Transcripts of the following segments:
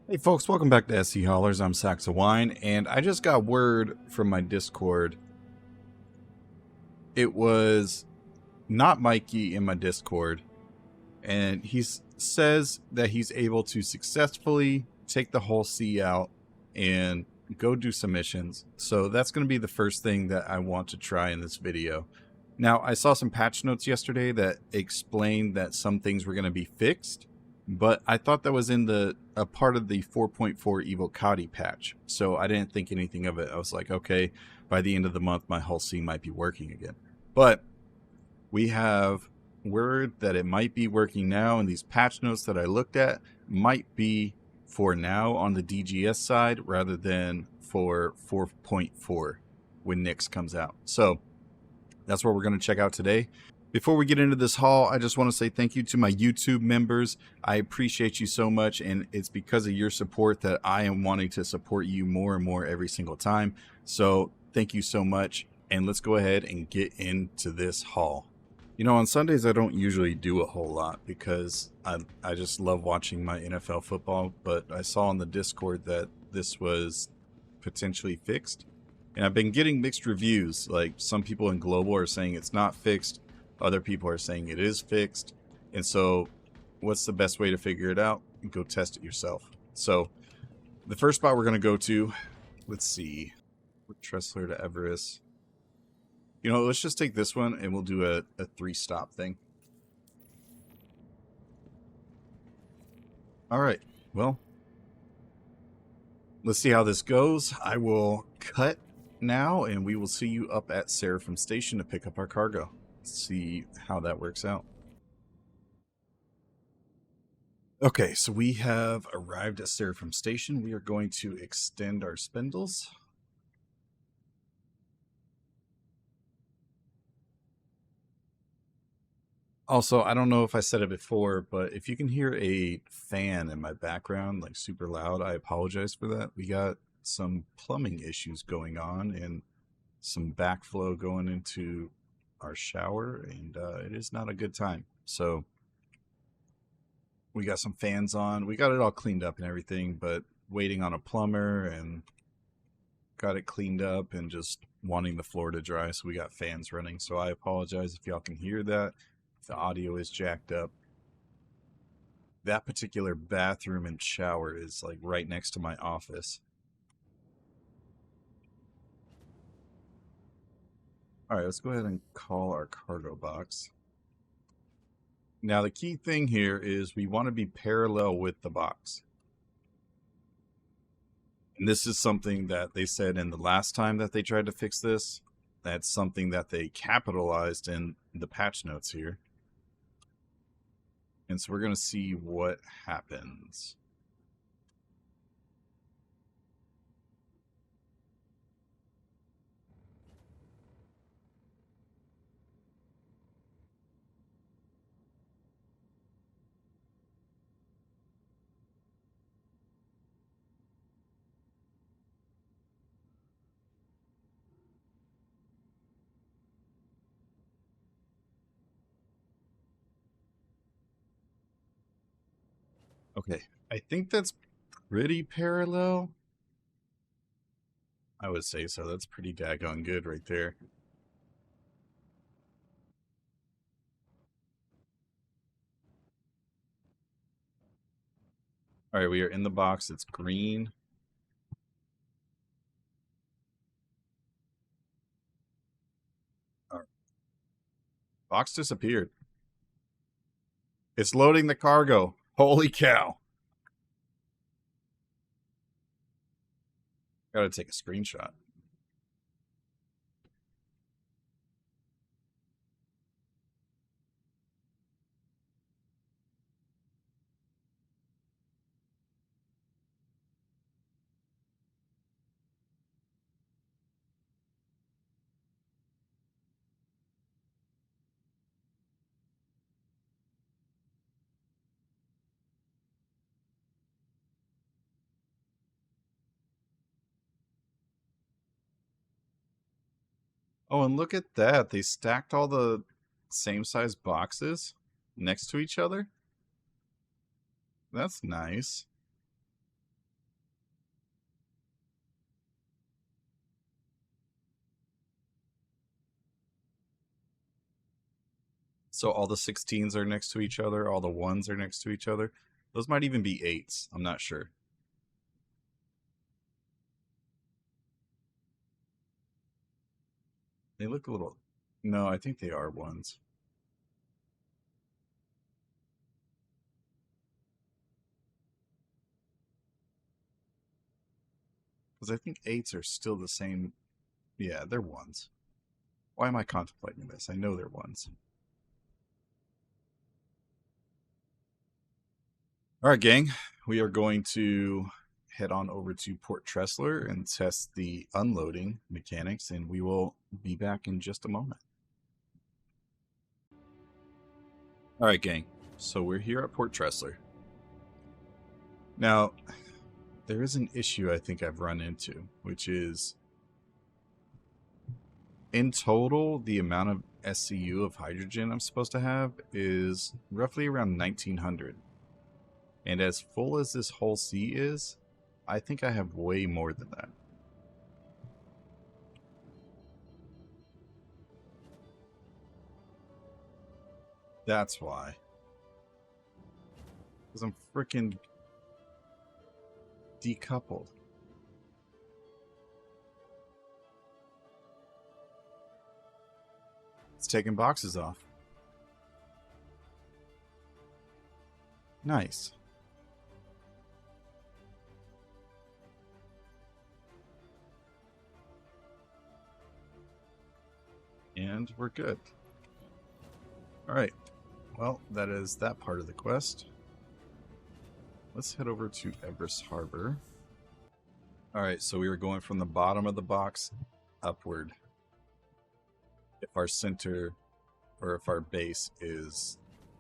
Hey folks, welcome back to SC Haulers. I'm Sacks of Wine, and I just got word from my Discord. It was not Mikey in my Discord, and he says that he's able to successfully take the whole sea out and go do some missions. So that's going to be the first thing that I want to try in this video. Now, I saw some patch notes yesterday that explained that some things were going to be fixed, but I thought that was in a part of the 4.4 Evocati patch, so I didn't think anything of it. I was like, okay, by the end of the month, my whole scene might be working again. But we have word that it might be working now, and these patch notes that I looked at might be for now on the DGS side rather than for 4.4 when Nyx comes out. So that's what we're going to check out today. Before we get into this haul, I just want to say thank you to my YouTube members. I appreciate you so much, and it's because of your support that I am wanting to support you more and more every single time. So thank you so much, and let's go ahead and get into this haul. You know, on Sundays I don't usually do a whole lot because I just love watching my NFL football, but I saw on the Discord that this was potentially fixed. And I've been getting mixed reviews. Like, some people in Global are saying it's not fixed. Other people are saying it is fixed. And so what's the best way to figure it out? Go test it yourself. So the first spot we're going to go to, let's see, Trestler to Everest. You know, let's just take this one and we'll do a 3-stop thing. All right. Well, let's see how this goes. I will cut now, and we will see you up at Sarapim Station to pick up our cargo. Let's see how that works out. Okay, so we have arrived at Sarapim Station. We are going to extend our spindles. Also, I don't know if I said it before, but if you can hear a fan in my background, like super loud, I apologize for that. We got some plumbing issues going on and some backflow going into our shower, and it is not a good time. So we got some fans on. We got it all cleaned up and everything, but waiting on a plumber and got it cleaned up and just wanting the floor to dry, so we got fans running. So I apologize if y'all can hear that. The audio is jacked up. That particular bathroom and shower is like right next to my office. All right, let's go ahead and call our cargo box. Now the key thing here is we want to be parallel with the box. And this is something that they said in the last time that they tried to fix this. That's something that they capitalized in the patch notes here. And so we're going to see what happens. Okay, I think that's pretty parallel. I would say so. That's pretty daggone good right there. All right, we are in the box. It's green. All right. Box disappeared. It's loading the cargo. Holy cow. Gotta take a screenshot. Oh, and look at that. They stacked all the same size boxes next to each other. That's nice. So all the 16s are next to each other, all the 1s are next to each other. Those might even be 8s. I'm not sure. They look a little... No, I think they are 1s. Because I think 8s are still the same. Yeah, they're 1s. Why am I contemplating this? I know they're 1s. All right, gang. We are going to head on over to Port Trestler and test the unloading mechanics, and we will be back in just a moment. All right, gang. So we're here at Port Trestler. Now, there is an issue I think I've run into, which is in total, the amount of SCU of hydrogen I'm supposed to have is roughly around 1900. And as full as this whole sea is, I think I have way more than that. That's why. Because I'm freaking decoupled. It's taking boxes off. Nice. And we're good. Alright. Well, that is that part of the quest. Let's head over to Everest Harbor. Alright, so we were going from the bottom of the box upward. If our center, or if our base is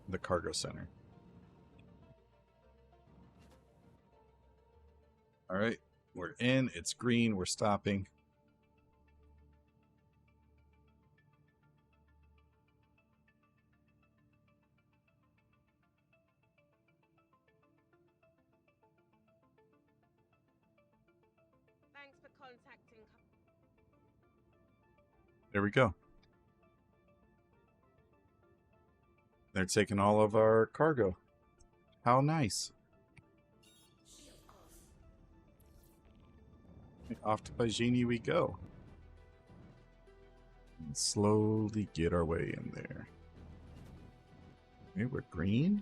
the cargo center. Alright, we're in, it's green, we're stopping. Thanks for contacting. There we go. They're taking all of our cargo. How nice. Off to Pagini we go. And slowly get our way in there. Okay, we're green.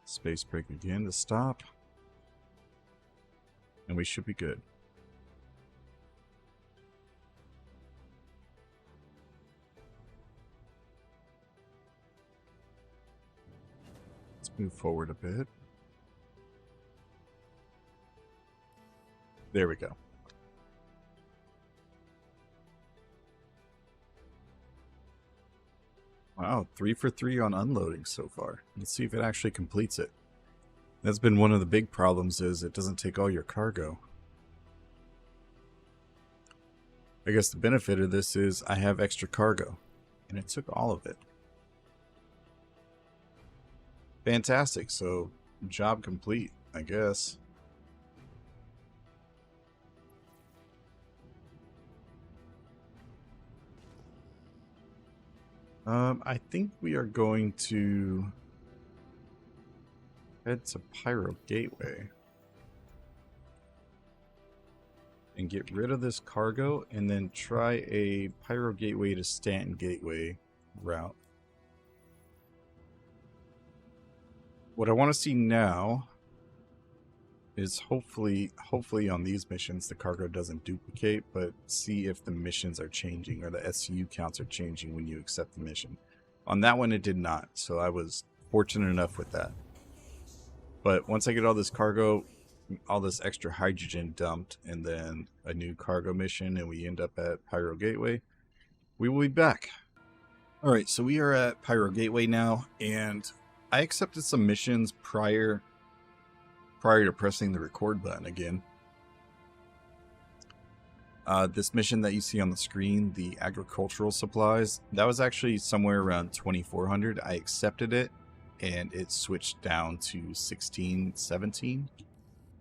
Space break again to stop. And we should be good. Let's move forward a bit. There we go. Wow, 3 for 3 on unloading so far. Let's see if it actually completes it. That's been one of the big problems, is it doesn't take all your cargo. I guess the benefit of this is I have extra cargo, and it took all of it. Fantastic, so job complete, I guess. I think we are going to head to Pyro Gateway and get rid of this cargo, and then try a Pyro Gateway to Stanton Gateway route. What I want to see now is hopefully on these missions the cargo doesn't duplicate, but see if the missions are changing or the SCU counts are changing when you accept the mission. On that one it did not, so I was fortunate enough with that. But once I get all this cargo, all this extra hydrogen dumped, and then a new cargo mission, and we end up at Pyro Gateway, we will be back. Alright, so we are at Pyro Gateway now, and I accepted some missions prior to pressing the record button again. This mission that you see on the screen, the agricultural supplies, that was actually somewhere around 2400. I accepted it, and it switched down to 1617.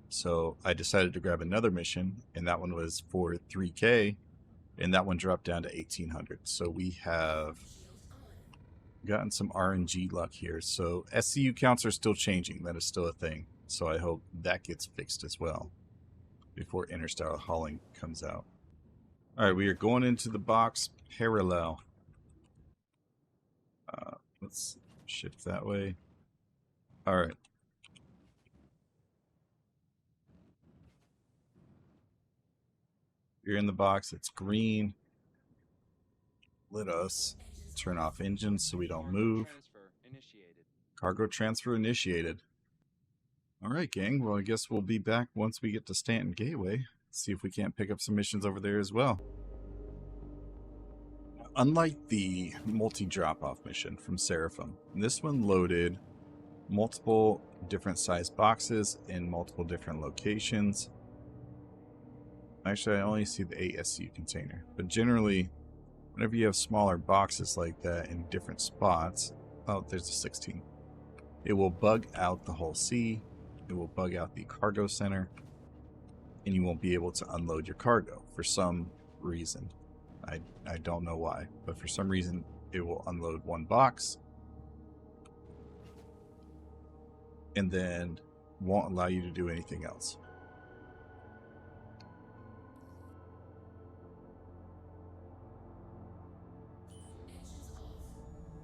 So I decided to grab another mission, and that one was for 3K, and that one dropped down to 1800. So we have gotten some RNG luck here. So SCU counts are still changing. That is still a thing. So I hope that gets fixed as well before Interstellar Hauling comes out. All right, we are going into the box parallel. Let's shift that way. All right. You're in the box. It's green. Let us turn off engines so we don't move. Cargo transfer initiated. All right, gang. Well, I guess we'll be back once we get to Stanton Gateway. See if we can't pick up some missions over there as well. Unlike the multi-drop-off mission from Sarapim, this one loaded multiple different size boxes in multiple different locations. Actually, I only see the 8 SCU container, but generally, whenever you have smaller boxes like that in different spots, oh, there's a 16. It will bug out the whole C, it will bug out the cargo center, and you won't be able to unload your cargo for some reason. I don't know why, but for some reason it will unload one box and then won't allow you to do anything else.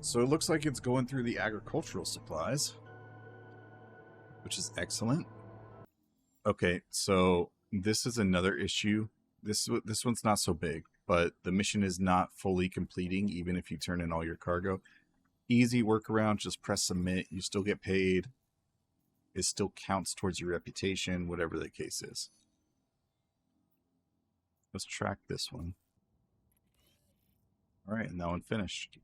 So it looks like it's going through the agricultural supplies, which is excellent. Okay, so this is another issue. This one's not so big, but the mission is not fully completing even if you turn in all your cargo. Easy workaround, just press submit. You still get paid. It still counts towards your reputation, whatever the case is. Let's track this one. All right, and that one finished.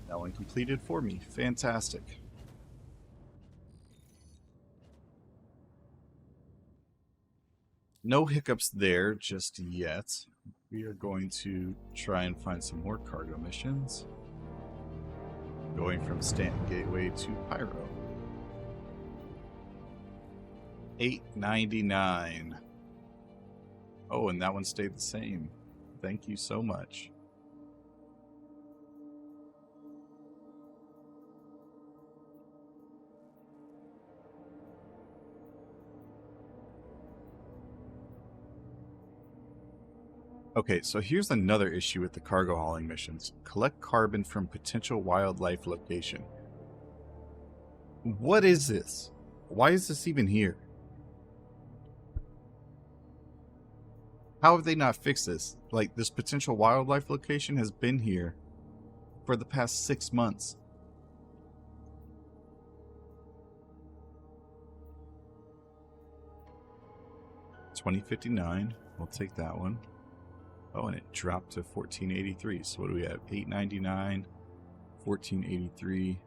That one completed for me. Fantastic. No hiccups there just yet. We are going to try and find some more cargo missions. Going from Stanton Gateway to Pyro. $8.99. Oh, and that one stayed the same. Thank you so much. Okay, so here's another issue with the cargo hauling missions. Collect carbon from potential wildlife location. What is this? Why is this even here? How have they not fixed this? Like, this potential wildlife location has been here for the past 6 months. $20.59. We'll take that one. Oh, and it dropped to $14.83. So what do we have? $8.99, $14.83.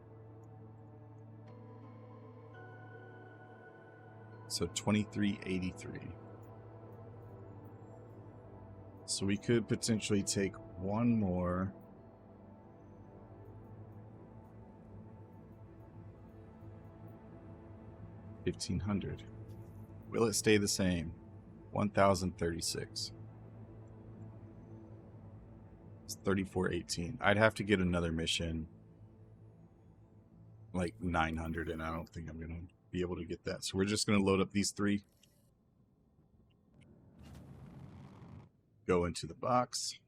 So $23.83. So we could potentially take one more. $1,500. Will it stay the same? $1,036. It's $34.18. I'd have to get another mission like 900, and I don't think I'm gonna be able to get that. So we're just gonna load up these 3. Go into the box.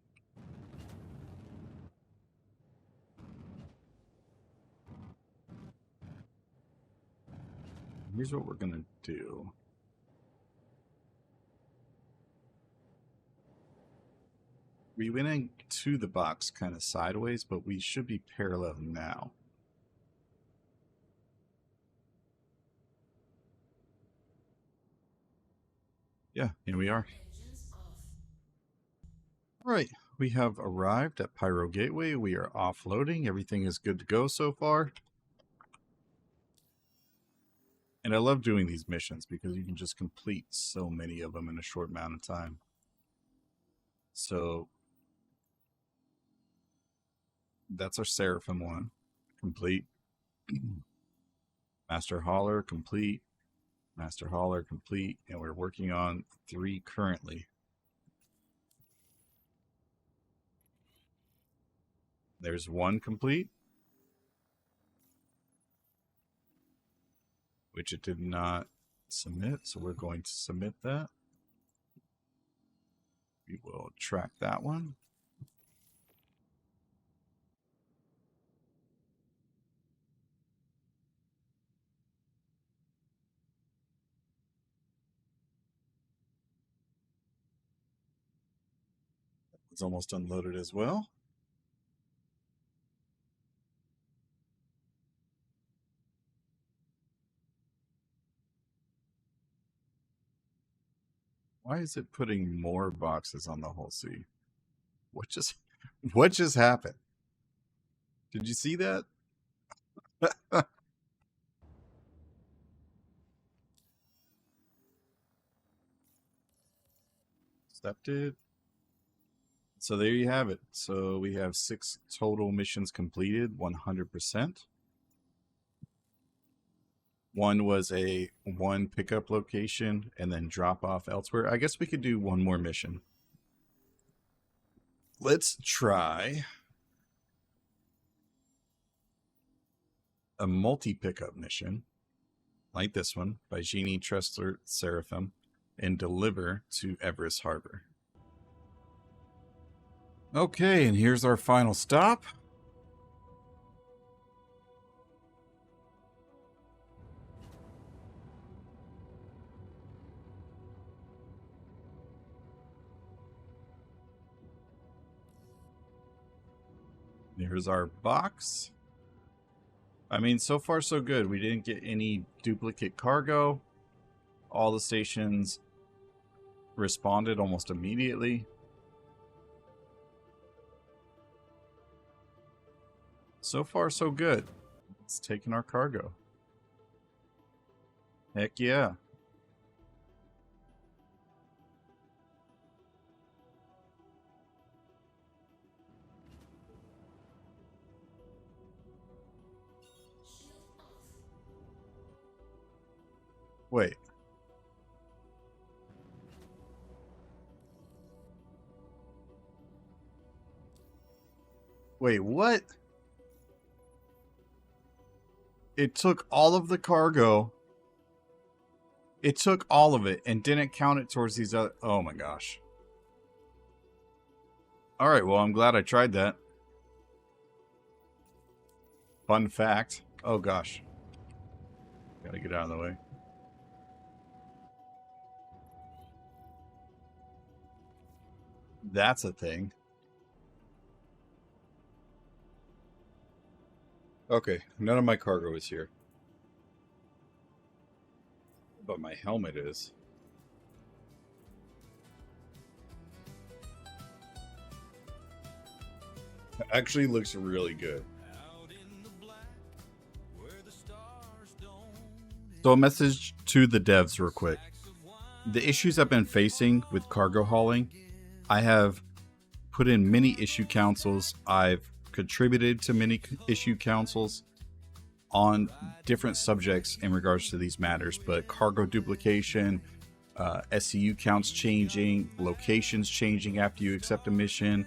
Here's what we're gonna do. We went into the box kind of sideways, but we should be parallel now. Yeah, here we are. All right, we have arrived at Pyro Gateway. We are offloading. Everything is good to go so far. And I love doing these missions because you can just complete so many of them in a short amount of time. So that's our Sarapim one. Complete. Master Hauler, complete. Master Hauler, complete. And we're working on 3 currently. There's one complete, which it did not submit, so we're going to submit that. We will track that one. It's almost unloaded as well. Why is it putting more boxes on the whole sea? What just happened? Did you see that? Accepted. So there you have it. So we have 6 total missions completed, 100%. One was a 1 pickup location and then drop off elsewhere. I guess we could do one more mission. Let's try a multi-pickup mission like this one by Genie, Trestler, Sarapim, and deliver to Everest Harbor. Okay, and here's our final stop. Here's our box. I mean, so far so good. We didn't get any duplicate cargo. All the stations responded almost immediately. So far so good. It's taking our cargo. Heck yeah. Wait. Wait, what? It took all of the cargo. It took all of it and didn't count it towards these other... Oh my gosh. Alright, well, I'm glad I tried that. Fun fact. Oh gosh. Gotta get out of the way. That's a thing. Okay, none of my cargo is here. But my helmet is. It actually looks really good. So a message to the devs real quick. The issues I've been facing with cargo hauling, I have put in many issue councils. I've contributed to many issue councils on different subjects in regards to these matters, but cargo duplication, SCU counts changing, locations changing after you accept a mission,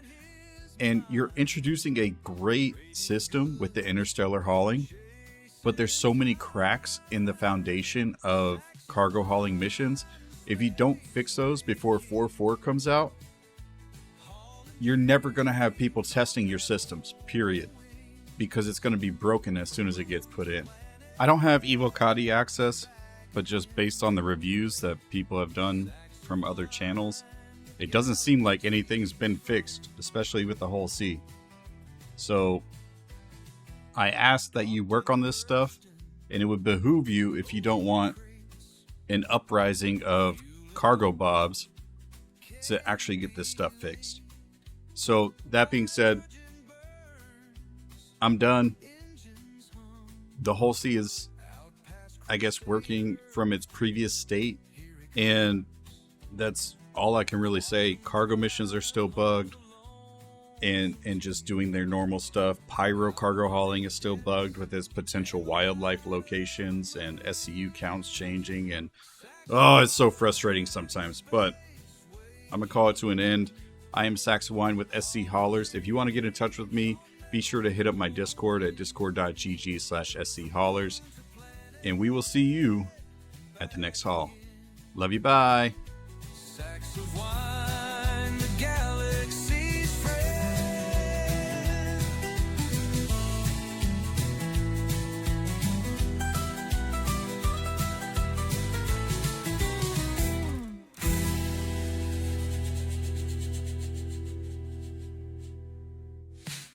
and you're introducing a great system with the interstellar hauling, but there's so many cracks in the foundation of cargo hauling missions. If you don't fix those before 4.4 comes out, you're never going to have people testing your systems, period, because it's going to be broken as soon as it gets put in. I don't have Evocati access, but just based on the reviews that people have done from other channels, it doesn't seem like anything's been fixed, especially with the whole sea. So I ask that you work on this stuff, and it would behoove you, if you don't want an uprising of cargo bobs, to actually get this stuff fixed. So that being said, I'm done. The whole sea is, I guess, working from its previous state, and that's all I can really say. Cargo missions are still bugged and just doing their normal stuff. Pyro cargo hauling is still bugged with its potential wildlife locations and SCU counts changing, and oh, it's so frustrating sometimes. But I'm gonna call it to an end. I am Saxawine with SC Haulers. If you want to get in touch with me, Be sure to hit up my Discord at discord.gg/schaulers. And we will see you at the next haul. Love you. Bye.